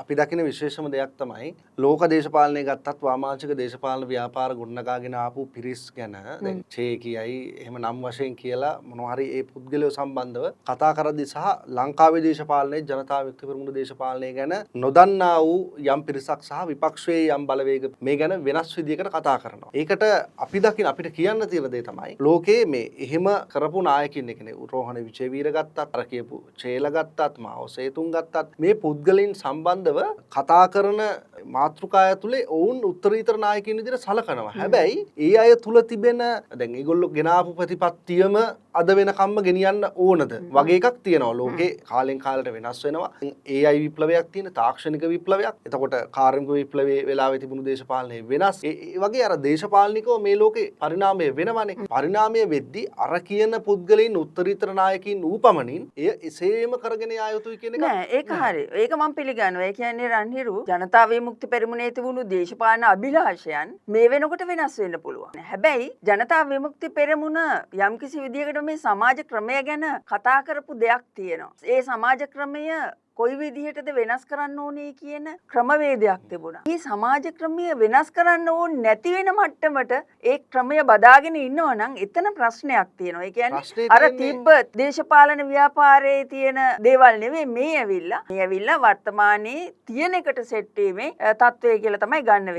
අපි දකින විශේෂම දෙයක් තමයි ලෝක දේශපාලනය ගත්තත් වාමාංශික දේශපාලන ව්‍යාපාර ගොඩනගාගෙන ආපු පිරිස් ගැන දැන් චේ කියයි එහෙම නම් වශයෙන් කියලා මොනවා හරි ඒ පුද්ගලයෝ සම්බන්ධව කතා කරද්දී සහ ලංකාවේ දේශපාලනයේ ජනතා විමුක්ති පෙරමුණ දේශපාලනය ගැන නොදන්නා වූ යම් පිරිසක් සහ විපක්ෂයේ යම් බලවේග මේ ගැන වෙනස් විදියකට කතා කරනවා. ඒකට අපි දකින අපිට කියන්න තියෙන දේ තමයි ලෝකයේ මේ එහෙම කරපු නායකින් එකනේ රෝහණ විජේවීර ගත්තත් අර කියපු චේල ගත්තත් මාව සේතුන් ගත්තත් මේ පුද්ගලයන් සම්බන්ධව කතා කරන මාතෘකාව ඇතුලේ ඔවුන් උත්තරීතර නායකයින් විදිහට සලකනවා. හැබැයි ඒ අය තුල තිබෙන දැන් ඒගොල්ලෝ ගෙනාපු ප්‍රතිපත්තියම අද වෙනකම්ම ගෙනියන්න ඕනද වගේ එකක් තියෙනවා. ලෝකේ කාලෙන් කාලට වෙනස් වෙනවා. AI විප්ලවයක් තියෙන තාක්ෂණික විප්ලවයක්. එතකොට කාර්මික විප්ලවයේ වෙලාවේ තිබුණු දේශපාලනය වෙනස්. ඒ වගේ අර දේශපාලනිකව මේ ලෝකේ පරිණාමය වෙනවනේ. පරිණාමය වෙද්දී අර කියන පුද්ගලයන් උත්තරීතර නායකයින් ඌපමණින් එය එසේම කරගෙන යා යුතුයි කියන එක නෑ ඒක හරි. ඒක මම පිළිගන්නවා. ඒ කියන්නේ රන්හිරු ජනතා විමුක්ති පෙරමුණේ තිබුණු දේශපාලන අභිලාෂයන් මේ වෙනකොට වෙනස් වෙන්න පුළුවන්. හැබැයි ජනතා විමුක්ති පෙරමුණ යම්කිසි විදියකට මේ සමාජ ක්‍රමය ගැන කතා කරපු දෙයක් තියෙනවා. ඒ සමාජ ක්‍රමය කොයි විදිහටද වෙනස් කරන්න ඕනේ කියන ක්‍රමවේදයක් තිබුණා. මේ සමාජ ක්‍රමය වෙනස් කරන්න ඕනේ නැති වෙන මට්ටමට ඒ ක්‍රමය බදාගෙන ඉන්නවා නම් එතන ප්‍රශ්නයක් තියෙනවා. ඒ කියන්නේ අර තිබ්බ දේශපාලන ව්‍යාපාරයේ තියෙන දේවල් නෙවෙයි මේ ඇවිල්ලා වර්තමානයේ තියෙන එකට සෙට් වීමේ තත්ත්වය කියලා තමයි ගන්න වෙන්නේ.